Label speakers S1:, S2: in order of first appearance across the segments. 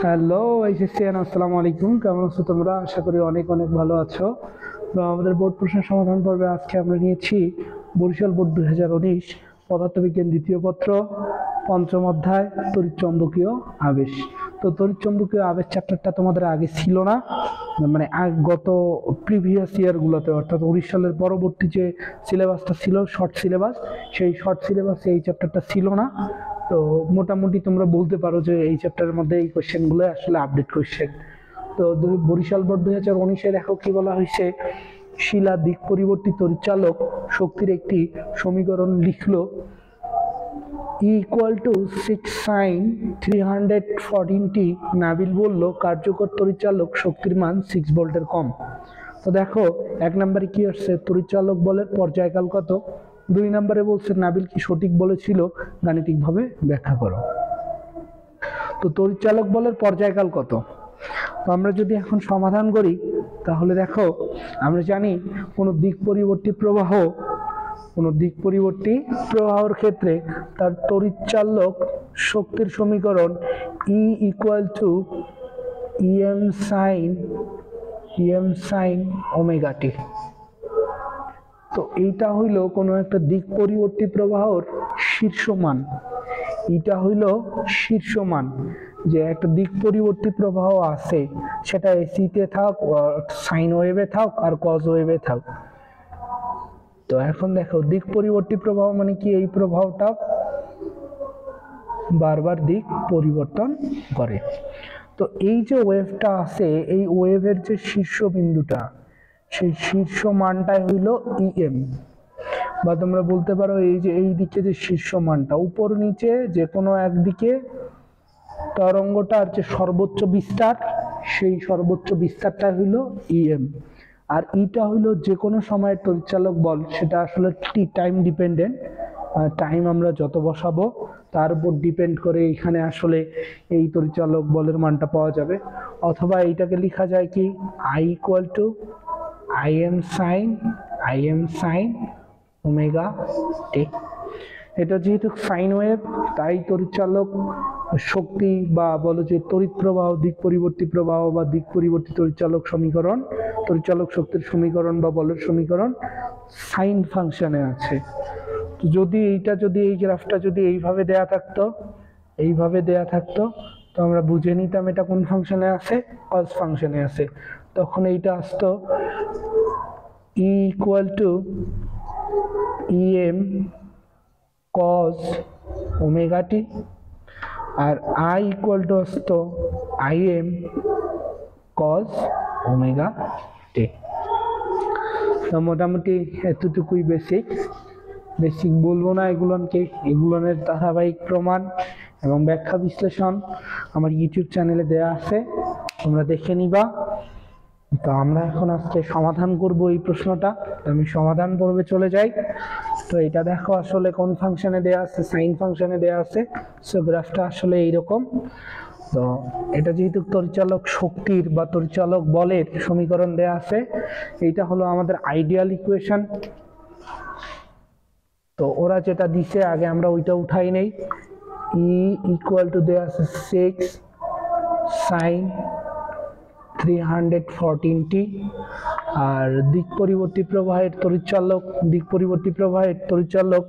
S1: Hello এইচএসসিয়ান, আসসালামু আলাইকুম। কেমন আছো তোমরা? আশা করি অনেক অনেক ভালো আছো। তো আমাদের বোর্ড প্রশ্নের সমাধান পর্বে আজকে আমরা নিয়েছি বরিশাল বোর্ড 2019 পদার্থবিজ্ঞান দ্বিতীয় পত্র, পঞ্চম অধ্যায় তড়িৎচুম্বকীয় আবেশ। তো তড়িৎচুম্বকীয় আবেশ চ্যাপ্টারটা তোমাদের আগে ছিল না, মানে গত প্রিভিয়াস ইয়ারগুলোতে, অর্থাৎ 19 সালের পরবর্তী যে সিলেবাসটা ছিল শর্ট সিলেবাস, সেই শর্ট সিলেবাসে এই চ্যাপ্টারটা ছিল না। তো মোটামুটি তোমরা বলতে পারো যে এই চ্যাপ্টারের মধ্যে এই কোশ্চেনগুলো আসলে আপডেট কোশ্চেন। তো বরিশাল বোর্ড 2019 দেখো কি বলা হয়েছে, শিলা দিক পরিবর্তী তড়িৎচালক শক্তির একটি সমীকরণ লিখলো। E = 6 sin 314t। নাবিল বলল কার্যকর তড়িৎচালক শক্তির মান 6 ভোল্টের কম। তো দেখো এক নম্বরে কি আসছে, তড়িৎচালক বলের পর্যায়কাল কত। 2 নম্বরে বলছে নাবিল কি সঠিক বলেছিল, গাণিতিকভাবে ব্যাখ্যা করো। তো তড়িৎচালক বলের পর্যায়কাল কত, তো আমরা যদি এখন সমাধান করি তাহলে দেখো আমরা জানি কোনো দিক পরিবর্তী প্রবাহের ক্ষেত্রে তার তড়িৎচালক শক্তির সমীকরণ E = em sin omega T. তো এইটা হইল কোনো একটা দিক পরিবর্তী প্রবাহের শীর্ষমান। এটা হইল শীর্ষমান, যে একটা দিক পরিবর্তী প্রবাহ আছে, সেটা এসিতে থাক, সাইন ওয়েভে থাক আর কজ ওয়েভে থাক। তো এখন দেখো দিক পরিবর্তী প্রবাহ মানে কি, এই প্রবাহটা বারবার দিক পরিবর্তন করে। তো এই যে ওয়েভটা আছে, এই ওয়েভের যে শীর্ষ বিন্দুটা, সেই শীর্ষ মানটাই হইল ইএম, বা তোমরা বলতে পারো এই যে এই দিকে যে শীর্ষ মানটা, উপর নিচে যে কোনো একদিকে তরঙ্গটার যে সর্বোচ্চ বিস্তার, সেই সর্বোচ্চ বিস্তারটা হইল ইএম। আর ইটা হইল যে কোনো সময়ের তড়িৎচালক বল, সেটা আসলে টাইম ডিপেন্ডেন্ট। টাইম আমরা যত বসাবো তার উপর ডিপেন্ড করে এখানে আসলে এই তড়িৎচালক বলের মানটা পাওয়া যাবে। অথবা এইটাকে লেখা যায় কি, I = im sin omega t. এটা যেহেতু সাইন ওয়েভ, তাই তড়িৎচালক শক্তি বা বলো যে তড়িৎ প্রবাহ, দিক পরিবর্তী প্রবাহ বা দিক পরিবর্তী তড়িৎচালক সমীকরণ, তড়িৎচালক শক্তির সমীকরণ বা বলের সমীকরণ সাইন ফাংশনে আছে। তো যদি এই গ্রাফটা যদি এইভাবে দেয়া থাকতো, তো আমরা বুঝে নিতাম এটা কোন ফাংশনে আছে, কজ ফাংশনে আছে। তখন এইটা আসতো E = em cos omega T, আর I আসতো im cos ওমেগা টি। তো মোটামুটি এতটুকুই বেসিক বলবো না এগুলোনের ধারাবাহিক প্রমাণ এবং ব্যাখ্যা বিশ্লেষণ আমার ইউটিউব চ্যানেলে দেয়া আছে, তোমরা দেখে নিবা। তো আমরা এখন আজকে সমাধান করব এই প্রশ্নটা। আমি সমাধান পর্বে চলে যাই। তো এটা দেখো আসলে কোন ফাংশনে দেয়া আছে, সাইন ফাংশনে দেয়া আছে। সো গ্রাফটা আসলে এইরকম। তো এটা যেহেতু তড়িৎচালক শক্তির বা তড়িৎচালক বলের সমীকরণ দেয়া আছে, এইটা হলো আমাদের আইডিয়াল ইকুয়েশন। তো ওরা যেটা দিছে আগে আমরা ওইটা উঠাই নেই। E = দেয়া আছে 6 sin 314t। আর দিক পরিবর্তী প্রবাহের তড়িৎচালক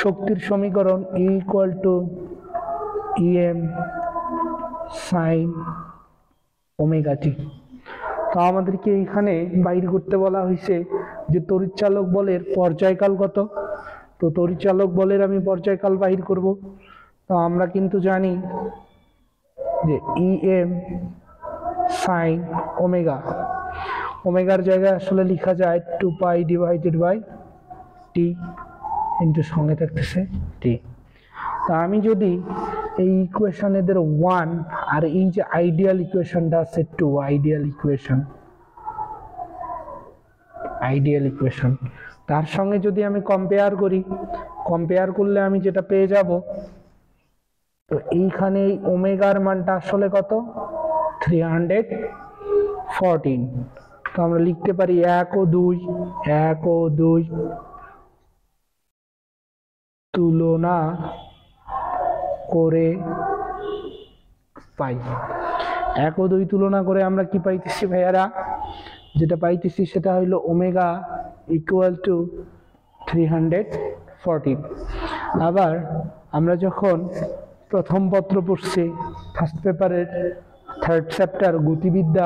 S1: শক্তির সমীকরণ E = em sin omega T. তো আমাদেরকে এখানে বাইর করতে বলা হয়েছে যে তড়িৎচালক বলের পর্যায়কাল কত। তো তড়িৎচালক বলের আমি পর্যায়কাল বাহির করব। তো আমরা কিন্তু জানি যে em sin ওমেগার জায়গায় আসলে লেখা যায় 2π/t ইন্টু সঙ্গে থাকতেছে t। তা আমি যদি এই ইকুয়েশন এদের 1 আর এই যে আইডিয়াল ইকুয়েশনটা আছে 2, আইডিয়াল ইকুয়েশন তার সঙ্গে যদি আমি কম্পেয়ার করলে আমি যেটা পেয়ে যাব, তো এইখানে এই ওমেগার মানটা আসলে কত, 314। তো আমরা লিখতে পারি 1 ও 2। তুলনা করে পাই। 1 ও 2 তুলনা করে আমরা কি পাইতেছি ভাইয়ারা? যেটা পাইতেছি সেটা হইলো ওমেগা ইকুয়াল টু 314। আবার আমরা যখন প্রথম পত্র পড়ছি ফার্স্ট পেপারের 3rd চ্যাপ্টার গতিবিদ্যা,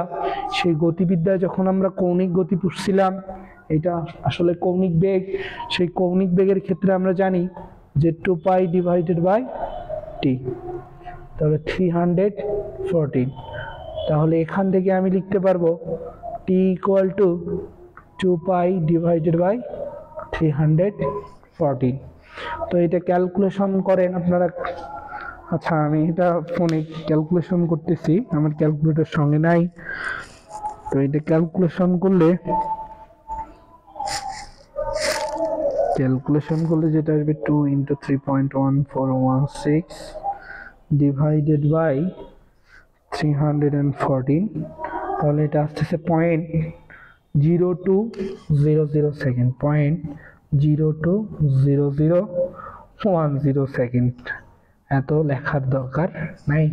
S1: সেই গতিবিদ্যায় যখন আমরা কৌণিক গতি পড়ছিলাম, এটা আসলে কৌণিক বেগ, সেই কৌণিক বেগের ক্ষেত্রে আমরা জানি যে 2 পাই ডিভাইডেড বাই টি, তাহলে 314। তাহলে এখান থেকে আমি লিখতে পারবো T equal to 2 pi divided by 314। তো এটা ক্যালকুলেশন করেন আপনারা। আচ্ছা, আমি এটা ফোনে ক্যালকুলেশন করতেছি, আমার ক্যালকুলেটর সঙ্গে নাই। তো এটা ক্যালকুলেশন করলে যেটা আসবে 2 × 3.1416 ডিভাইডেড বাই 314, তাহলে এটা আসতেছে 0.0200 সেকেন্ড, 0.020010 সেকেন্ড। এত লেখার দরকার নাই,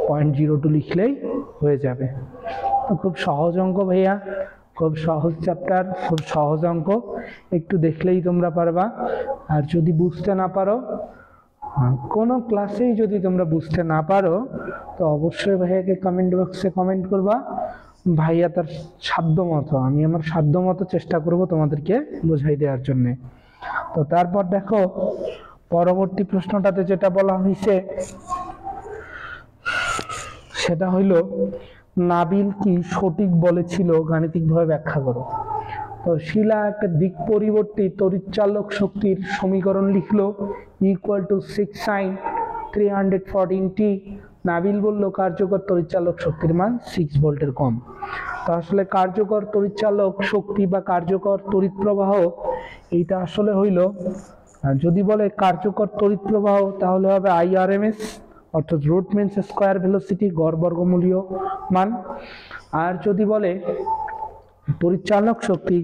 S1: 0.02 লিখলেই হয়ে যাবে। খুব সহজ অঙ্ক ভাইয়া, খুব সহজ চ্যাপ্টার, খুব সহজ অঙ্ক, একটু দেখলেই তোমরা পারবা। আর যদি বুঝতে না পারো, কোনো ক্লাসেই যদি তোমরা বুঝতে না পারো, তো অবশ্যই ভাইয়াকে কমেন্ট বক্সে কমেন্ট করবা। ভাইয়া তার সাধ্য মতো, আমি আমার সাধ্য মতো চেষ্টা করব তোমাদেরকে বোঝাই দেওয়ার জন্যে। তো তারপর দেখো পরবর্তী প্রশ্নটাতে যেটা বলা হয়েছে সেটা হইল নাবিল কি সঠিক বলেছিল গাণিতিকভাবে ব্যাখ্যা করো। তো শিলা একটা দিক পরিবর্তী তড়িৎচালক শক্তির সমীকরণ লিখলো equal to 6 sin 314t। Nabil বলল কার্যকর তড়িৎচালক শক্তির মান 6 ভোল্টের কম। তো আসলে কার্যকর তড়িৎচালক শক্তি বা কার্যকর তড়িৎ প্রবাহ, এইটা আসলে হইল, যদি বলে কার্যকর তড়িৎ প্রবাহ তাহলে হবে IRMS, অর্থাৎ রুট মিনস স্কয়ার ভেলোসিটি, গড় বর্গমূলীয় মান। আর যদি বলে পরিচালক শক্তি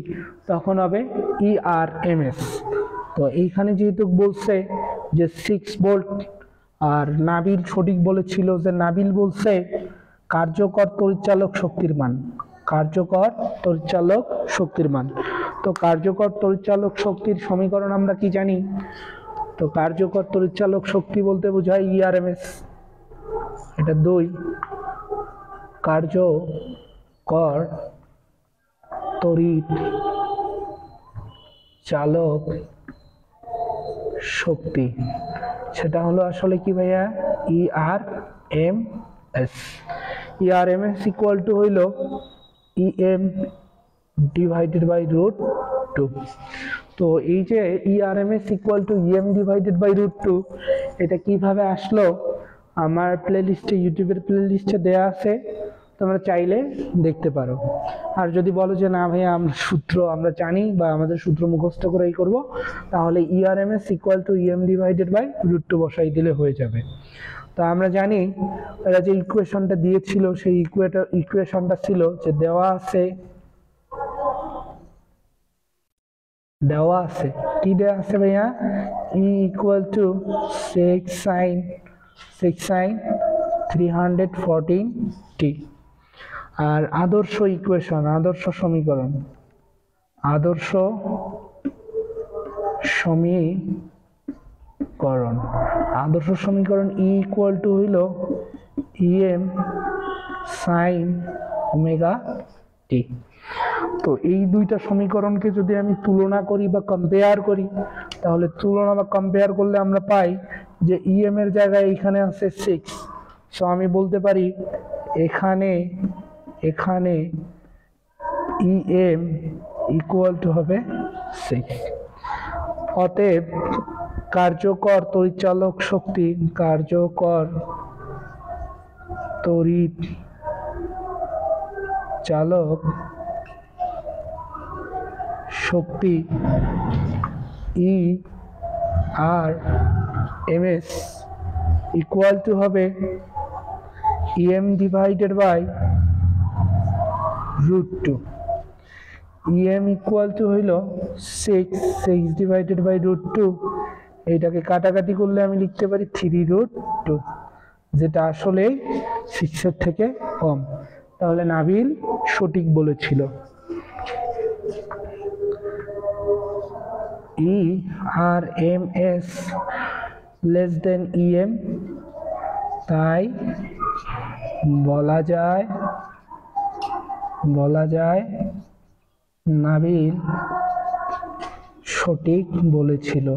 S1: তখন হবে ERMS। তো এইখানে যেহেতু বলছে যে 6 ভোল্ট, আর নাবিল সঠিক বলেছিল যে নাবিল বলছে কার্যকর তড়িৎচালক শক্তির মান, কার্যকর তড়িৎচালক শক্তির মান। তো কার্যকর তড়িৎচালক শক্তির সমীকরণ আমরা কি জানি? তো কার্যকর তড়িৎচালক শক্তি বলতে বোঝায় ERMS, এটা 2। কার্যকর তড়িৎ চালক শক্তি, সেটা হলো আসলে কি ভাইয়া? ERMS। ERMS ইকুয়াল টু হইল EM ডিভাইডেড বাই √2। তো এই যে ERMS equal to EM divided by √2, এটা কিভাবে আসলো আমার প্লেলিস্টে, ইউটিউবের প্লেলিস্টে দেয়া আছে, তোমরা চাইলে দেখতে পারো। আর যদি বলো যে না ভাইয়া আমরা সূত্র আমরা জানি বা আমাদের সূত্র মুখস্থ করেই করব, তাহলে ERMS equal to EM divided by √2 বসাই দিলে হয়ে যাবে। তো আমরা জানি এরা যে ইকুয়েশনটা দিয়েছিল সেই ইকুয়েশনটা ছিল যে দেওয়া আছে কি দেওয়া আছে ভাইয়া? E equal to 6 sin 314t। আর আদর্শ ইকুয়েশন, আদর্শ সমীকরণ E ইকুয়াল টু হইল EM sin ωt। তো এই দুইটা সমীকরণকে যদি আমি তুলনা করি বা কম্পেয়ার করি, তাহলে তুলনা বা কম্পেয়ার করলে আমরা পাই যে EM এর জায়গায় এখানে আছে 6। সো আমি বলতে পারি এখানে EM ইকুয়াল টু হবে 6। অতএব কার্যকর তড়িৎচালক শক্তি, কার্যকর তড়িৎচালক শক্তি ERMS ইকুয়াল টু হবে EM divided by √2। EM equal to হইল 6 ডিভাইডেড বাই √2, এইটাকে কাটাকাটি করলে আমি লিখতে পারি 3√2, যেটা আসলে 6-এর থেকে কম। তাহলে নাবিল সঠিক বলেছিল। ERMS লেস দেন EM, তাই বলা যায় নাবিল সঠিক বলেছিল।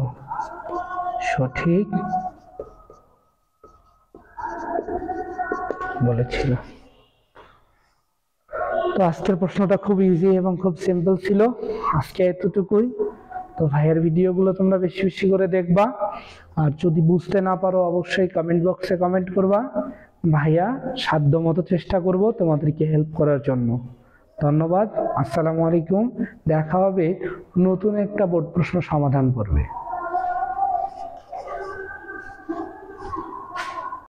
S1: তো আজকের প্রশ্নটা খুব ইজি এবং খুব সিম্পল ছিল। আজকে এতটুকুই। তো ভাইয়ের ভিডিওগুলো তোমরা বেশি বেশি করে দেখবা, আর যদি বুঝতে না পারো অবশ্যই কমেন্ট বক্সে কমেন্ট করবা। ভাইয়া সাধ্য মতো চেষ্টা করব তোমাদেরকে হেল্প করার জন্য। ধন্যবাদ। আসসালামু আলাইকুম। দেখা হবে নতুন একটা বোর্ড প্রশ্ন সমাধান করবে।